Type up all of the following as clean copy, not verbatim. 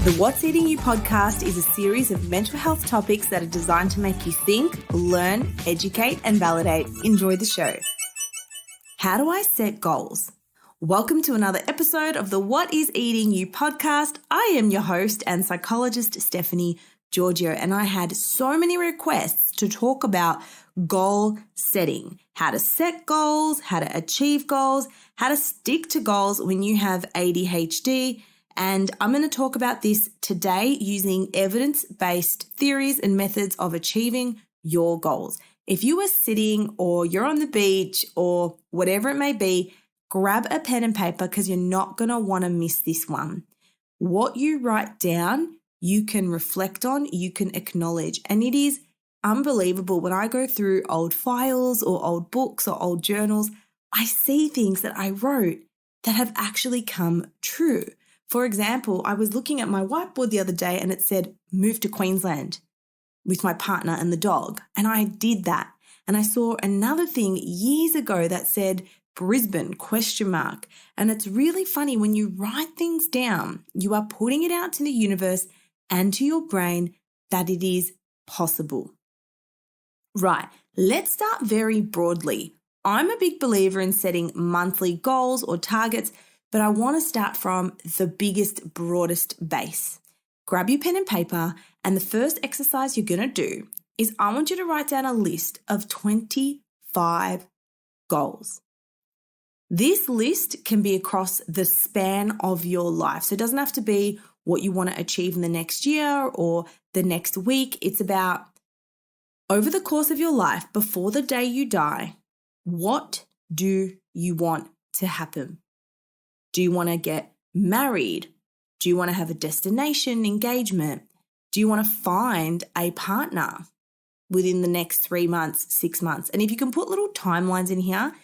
The What's Eating You podcast is a series of mental health topics that are designed to make you think, learn, educate, and validate. Enjoy the show. How do I set goals? Welcome to another episode of the What is Eating You podcast. I am your host and psychologist, Stephanie Giorgio, and I had so many requests to talk about goal setting, how to set goals, how to achieve goals, how to stick to goals when you have ADHD. And I'm going to talk about this today using evidence-based theories and methods of achieving your goals. If you are sitting or you're on the beach or whatever it may be, grab a pen and paper because you're not going to want to miss this one. What you write down, you can reflect on, you can acknowledge. And it is unbelievable. When I go through old files or old books or old journals, I see things that I wrote that have actually come true. For example, I was looking at my whiteboard the other day and it said, move to Queensland with my partner and the dog. And I did that. And I saw another thing years ago that said Brisbane ? And it's really funny when you write things down, you are putting it out to the universe and to your brain that it is possible. Right, let's start very broadly. I'm a big believer in setting monthly goals or targets, but I want to start from the biggest, broadest base. Grab your pen and paper, and the first exercise you're going to do is I want you to write down a list of 25 goals. This list can be across the span of your life. So it doesn't have to be what you want to achieve in the next year or the next week. It's about over the course of your life, before the day you die, what do you want to happen? Do you want to get married? Do you want to have a destination engagement? Do you want to find a partner within the next 3 months, 6 months? And if you can put little timelines in here,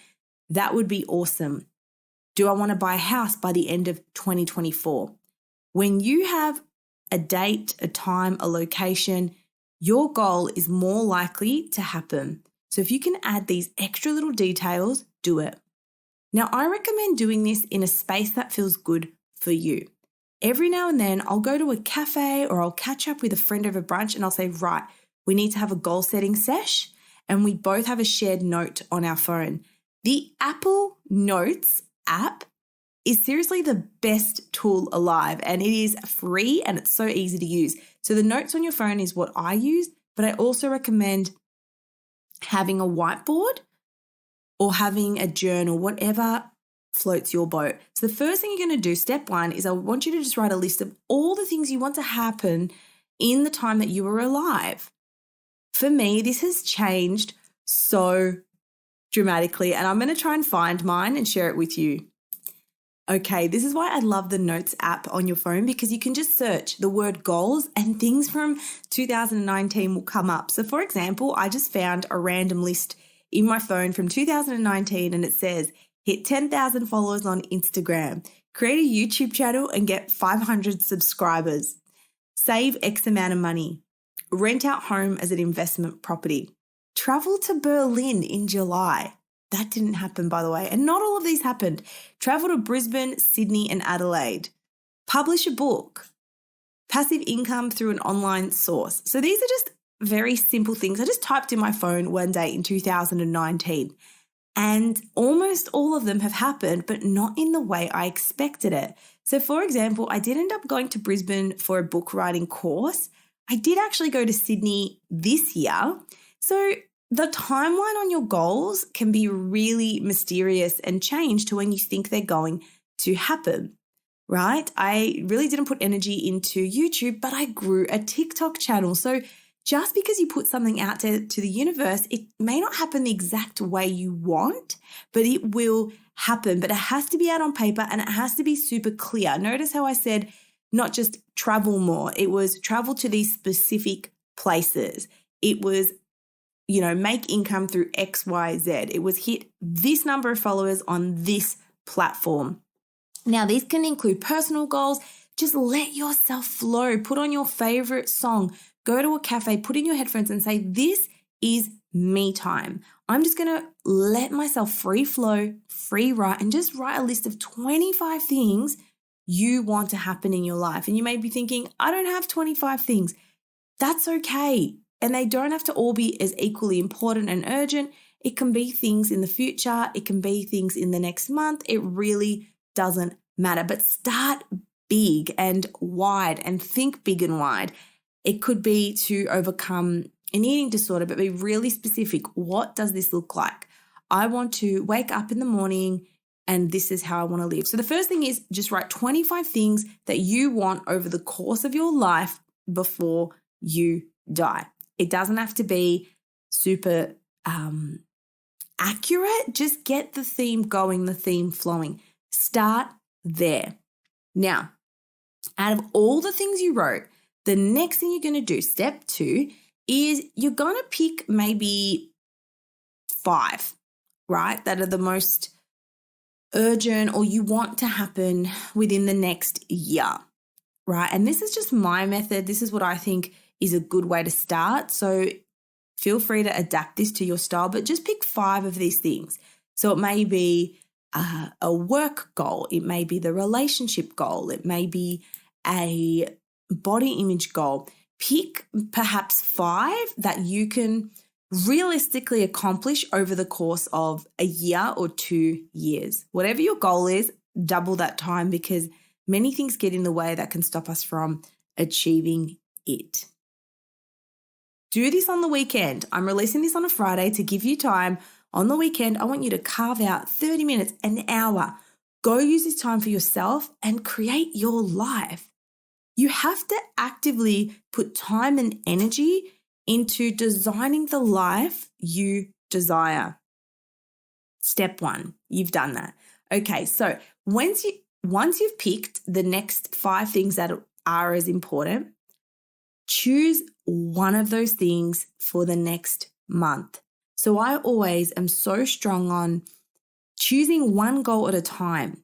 that would be awesome. Do I want to buy a house by the end of 2024? When you have a date, a time, a location, your goal is more likely to happen. So if you can add these extra little details, do it. Now, I recommend doing this in a space that feels good for you. Every now and then, I'll go to a cafe or I'll catch up with a friend over brunch and I'll say, right, we need to have a goal setting sesh, and we both have a shared note on our phone. The Apple Notes app is seriously the best tool alive, and it is free and it's so easy to use. So the notes on your phone is what I use, but I also recommend having a whiteboard or having a journal, whatever floats your boat. So the first thing you're going to do, step one, is I want you to just write a list of all the things you want to happen in the time that you are alive. For me, this has changed so dramatically, and I'm going to try and find mine and share it with you. Okay, this is why I love the Notes app on your phone, because you can just search the word goals and things from 2019 will come up. So for example, I just found a random list in my phone from 2019 and it says, hit 10,000 followers on Instagram, create a YouTube channel and get 500 subscribers, save X amount of money, rent out home as an investment property, travel to Berlin in July. That didn't happen, by the way. And not all of these happened. Travel to Brisbane, Sydney and Adelaide, publish a book, passive income through an online source. So these are just very simple things. I just typed in my phone one day in 2019 and almost all of them have happened, but not in the way I expected it. So for example, I did end up going to Brisbane for a book writing course. I did actually go to Sydney this year. So the timeline on your goals can be really mysterious and change to when you think they're going to happen, right? I really didn't put energy into YouTube, but I grew a TikTok channel. So just because you put something out to the universe, it may not happen the exact way you want, but it will happen. But it has to be out on paper and it has to be super clear. Notice how I said not just travel more. It was travel to these specific places. It was, make income through X, Y, Z. It was hit this number of followers on this platform. Now, these can include personal goals. Just let yourself flow. Put on your favorite song. Go to a cafe, put in your headphones and say, this is me time. I'm just going to let myself free flow, free write, and just write a list of 25 things you want to happen in your life. And you may be thinking, I don't have 25 things. That's okay. And they don't have to all be as equally important and urgent. It can be things in the future. It can be things in the next month. It really doesn't matter. But start big and wide and think big and wide. It could be to overcome an eating disorder, but be really specific. What does this look like? I want to wake up in the morning and this is how I want to live. So the first thing is just write 25 things that you want over the course of your life before you die. It doesn't have to be super accurate. Just get the theme going, the theme flowing. Start there. Now, out of all the things you wrote, the next thing you're going to do, step 2, is you're going to pick maybe 5, right, that are the most urgent or you want to happen within the next year, right? And this is just my method. This is what I think is a good way to start. So feel free to adapt this to your style, but just pick 5 of these things. So it may be a work goal. It may be the relationship goal. It may be a body image goal. Pick perhaps 5 that you can realistically accomplish over the course of a year or 2 years. Whatever your goal is, double that time because many things get in the way that can stop us from achieving it. Do this on the weekend. I'm releasing this on a Friday to give you time. On the weekend, I want you to carve out 30 minutes, an hour. Go use this time for yourself and create your life. You have to actively put time and energy into designing the life you desire. Step 1, you've done that. Okay, so once you've picked the next 5 things that are as important, choose one of those things for the next month. So I always am so strong on choosing one goal at a time.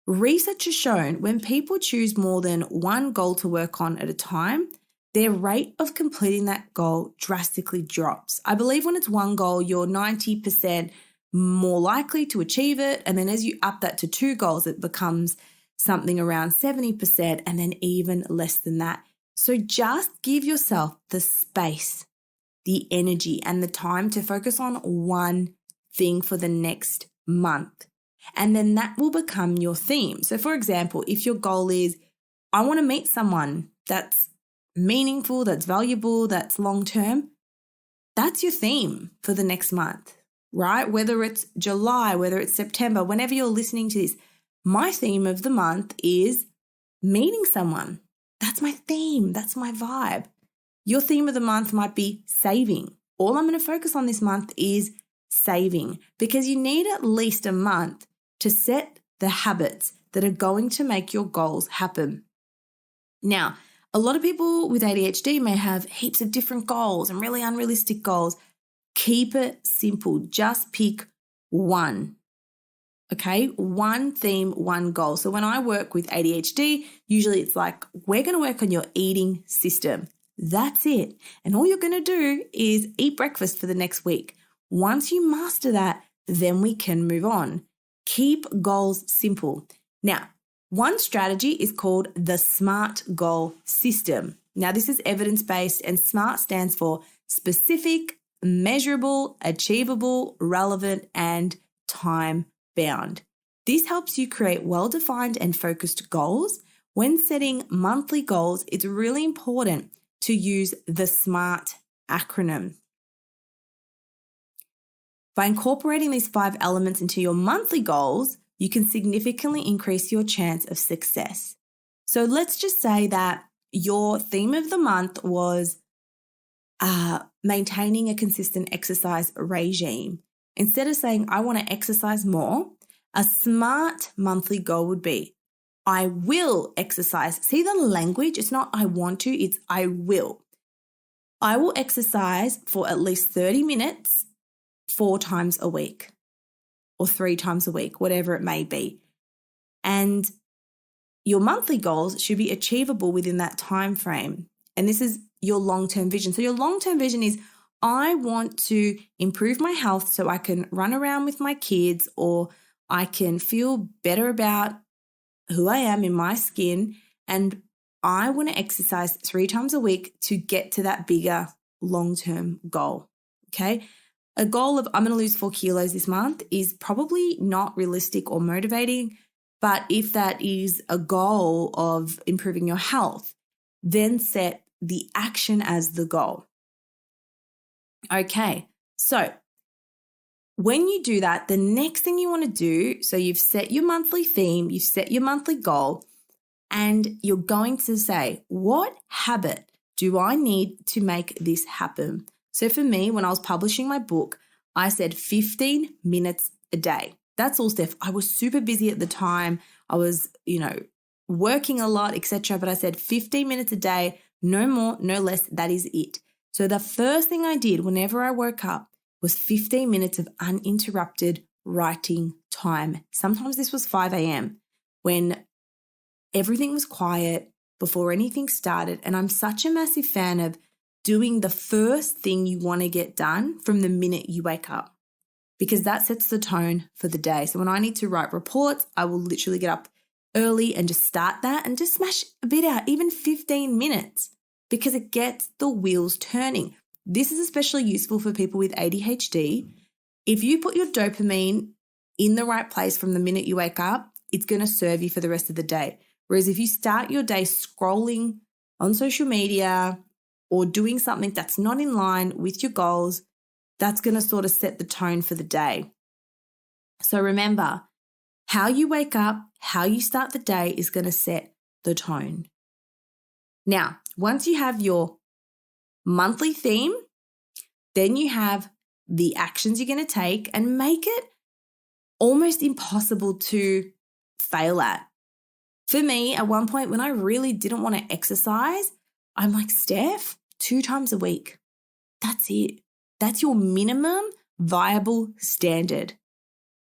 Research has shown when people choose more than one goal to work on at a time, their rate of completing that goal drastically drops. I believe when it's one goal, you're 90% more likely to achieve it. And then as you up that to 2 goals, it becomes something around 70% and then even less than that. So just give yourself the space, the energy, and the time to focus on one thing for the next month. And then that will become your theme. So for example, if your goal is, I want to meet someone that's meaningful, that's valuable, that's long-term, that's your theme for the next month, right? Whether it's July, whether it's September, whenever you're listening to this, my theme of the month is meeting someone. That's my theme. That's my vibe. Your theme of the month might be saving. All I'm going to focus on this month is saving because you need at least a month to set the habits that are going to make your goals happen. Now, a lot of people with ADHD may have heaps of different goals and really unrealistic goals. Keep it simple. Just pick one. Okay, one theme, one goal. So when I work with ADHD, usually it's like, we're going to work on your eating system. That's it. And all you're going to do is eat breakfast for the next week. Once you master that, then we can move on. Keep goals simple. Now, one strategy is called the SMART goal system. Now, this is evidence-based and SMART stands for specific, measurable, achievable, relevant, and time-bound. This helps you create well-defined and focused goals. When setting monthly goals, it's really important to use the SMART acronym. By incorporating these 5 elements into your monthly goals, you can significantly increase your chance of success. So let's just say that your theme of the month was maintaining a consistent exercise regime. Instead of saying, I want to exercise more, a SMART monthly goal would be, I will exercise. See the language? It's not I want to, it's I will. I will exercise for at least 30 minutes 4 times a week or 3 times a week, whatever it may be. And your monthly goals should be achievable within that time frame. And this is your long-term vision. So your long-term vision is, I want to improve my health so I can run around with my kids, or I can feel better about who I am in my skin, and I want to exercise 3 times a week to get to that bigger long-term goal. Okay. A goal of I'm going to lose 4 kilos this month is probably not realistic or motivating. But if that is a goal of improving your health, then set the action as the goal. Okay. So when you do that, the next thing you want to do, so you've set your monthly theme, you've set your monthly goal, and you're going to say, what habit do I need to make this happen? So for me, when I was publishing my book, I said 15 minutes a day. That's all, Steph. I was super busy at the time. I was, working a lot, etc. But I said 15 minutes a day, no more, no less. That is it. So the first thing I did whenever I woke up was 15 minutes of uninterrupted writing time. Sometimes this was 5 a.m. when everything was quiet before anything started. And I'm such a massive fan of doing the first thing you want to get done from the minute you wake up, because that sets the tone for the day. So when I need to write reports, I will literally get up early and just start that and just smash a bit out, even 15 minutes, because it gets the wheels turning. This is especially useful for people with ADHD. If you put your dopamine in the right place from the minute you wake up, it's going to serve you for the rest of the day. Whereas if you start your day scrolling on social media or doing something that's not in line with your goals, that's going to sort of set the tone for the day. So remember, how you wake up, how you start the day is going to set the tone. Now, once you have your monthly theme, then you have the actions you're going to take and make it almost impossible to fail at. For me, at one point when I really didn't want to exercise, I'm like, Steph, 2 times a week. That's it. That's your minimum viable standard.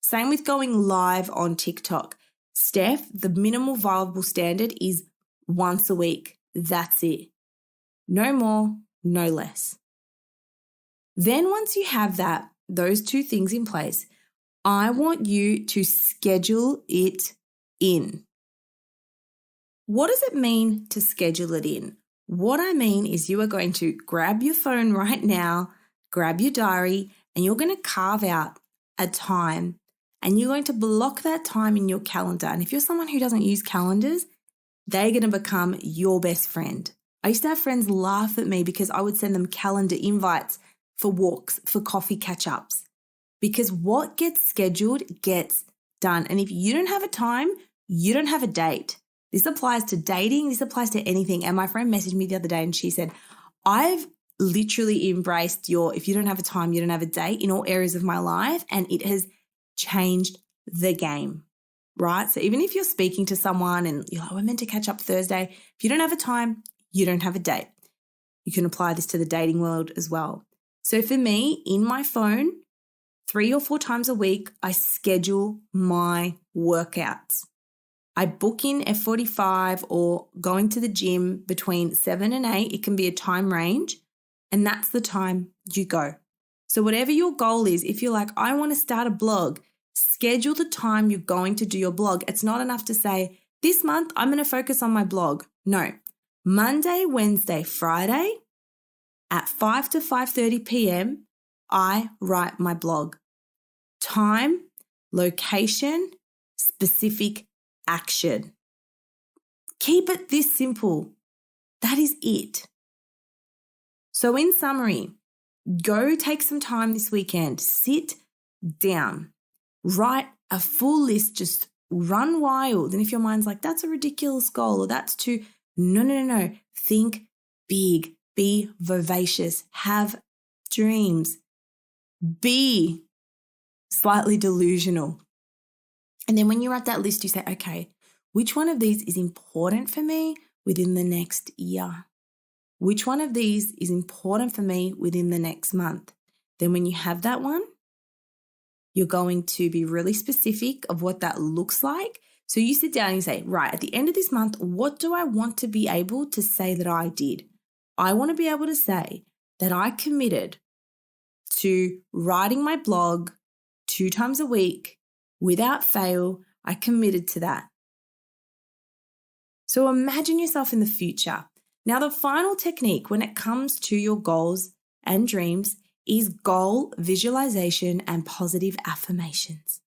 Same with going live on TikTok. Steph, the minimal viable standard is once a week. That's it. No more, no less. Then once you have those 2 things in place, I want you to schedule it in. What does it mean to schedule it in? What I mean is you are going to grab your phone right now, grab your diary, and you're going to carve out a time, and you're going to block that time in your calendar. And if you're someone who doesn't use calendars, they're going to become your best friend. I used to have friends laugh at me because I would send them calendar invites for walks, for coffee catch-ups, because what gets scheduled gets done. And if you don't have a time, you don't have a date. This applies to dating. This applies to anything. And my friend messaged me the other day and she said, I've literally embraced if you don't have a time, you don't have a date in all areas of my life. And it has changed the game, right? So even if you're speaking to someone and you're like, we're meant to catch up Thursday, if you don't have a time, you don't have a date. You can apply this to the dating world as well. So for me, in my phone, 3 or 4 times a week, I schedule my workouts. I book in F45 or going to the gym between 7 and 8. It can be a time range, and that's the time you go. So whatever your goal is, if you're like, I want to start a blog, schedule the time you're going to do your blog. It's not enough to say, this month I'm going to focus on my blog. No. Monday, Wednesday, Friday at 5 to 5:30 p.m., I write my blog. Time, location, specific action. Keep it this simple. That is it. So in summary, go take some time this weekend, sit down, write a full list, just run wild. And if your mind's like, that's a ridiculous goal or that's too, no. Think big, be vivacious, have dreams, be slightly delusional. And then when you write that list, you say, okay, which one of these is important for me within the next year? Which one of these is important for me within the next month? Then when you have that one, you're going to be really specific of what that looks like. So you sit down and you say, right, at the end of this month, what do I want to be able to say that I did? I want to be able to say that I committed to writing my blog 2 times a week without fail. I committed to that. So imagine yourself in the future. Now, the final technique when it comes to your goals and dreams is goal visualization and positive affirmations.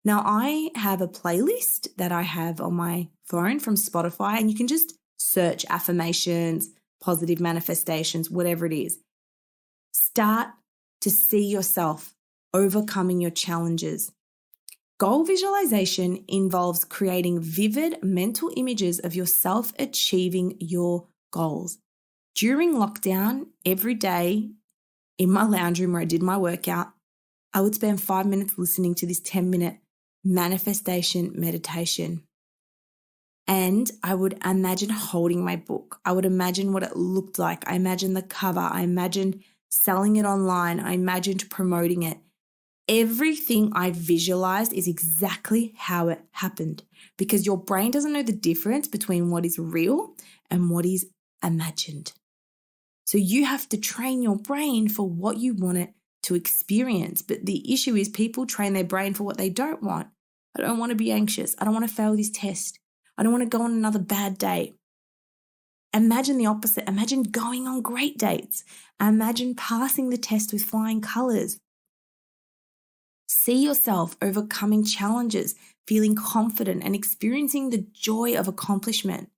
Now, I have a playlist that I have on my phone from Spotify, and you can just search affirmations, positive manifestations, whatever it is. Start to see yourself overcoming your challenges. Goal visualization involves creating vivid mental images of yourself achieving your goals. During lockdown, every day in my lounge room where I did my workout, I would spend 5 minutes listening to this 10-minute manifestation meditation. And I would imagine holding my book. I would imagine what it looked like. I imagined the cover. I imagined selling it online. I imagined promoting it. Everything I visualized is exactly how it happened, because your brain doesn't know the difference between what is real and what is imagined. So you have to train your brain for what you want it to experience. But the issue is people train their brain for what they don't want. I don't want to be anxious. I don't want to fail this test. I don't want to go on another bad day. Imagine the opposite. Imagine going on great dates. Imagine passing the test with flying colors. See yourself overcoming challenges, feeling confident and experiencing the joy of accomplishment.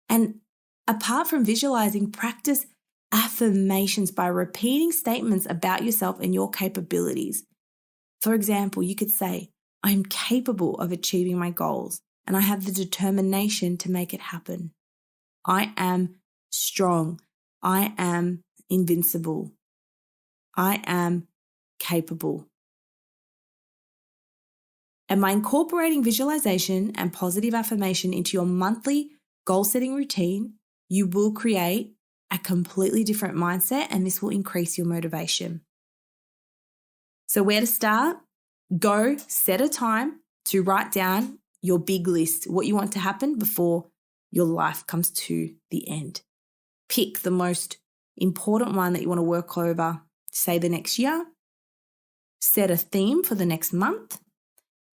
And apart from visualizing, practice affirmations by repeating statements about yourself and your capabilities. For example, you could say, I am capable of achieving my goals and I have the determination to make it happen. I am strong. I am invincible. I am capable. And by incorporating visualization and positive affirmation into your monthly goal-setting routine, you will create a completely different mindset, and this will increase your motivation. So where to start? Go set a time to write down your big list, what you want to happen before your life comes to the end. Pick the most important one that you want to work over, say the next year. Set a theme for the next month.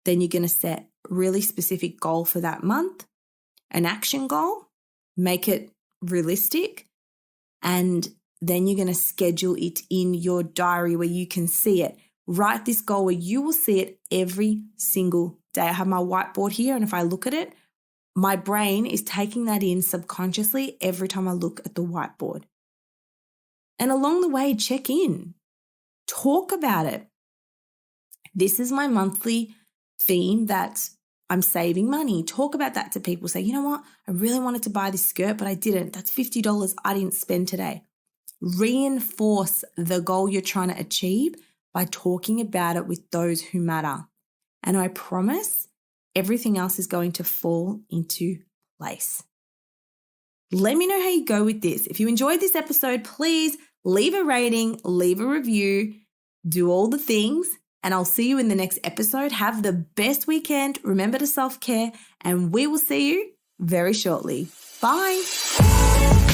Then you're going to set a really specific goal for that month, an action goal, make it realistic, and then you're going to schedule it in your diary where you can see it. Write this goal where you will see it every single day. I have my whiteboard here, and if I look at it, my brain is taking that in subconsciously every time I look at the whiteboard. And along the way, check in. Talk about it. This is my monthly theme that I'm saving money. Talk about that to people. Say, you know what? I really wanted to buy this skirt, but I didn't. That's $50 I didn't spend today. Reinforce the goal you're trying to achieve by talking about it with those who matter. And I promise everything else is going to fall into place. Let me know how you go with this. If you enjoyed this episode, please leave a rating, leave a review, do all the things. And I'll see you in the next episode. Have the best weekend. Remember to self-care, and we will see you very shortly. Bye.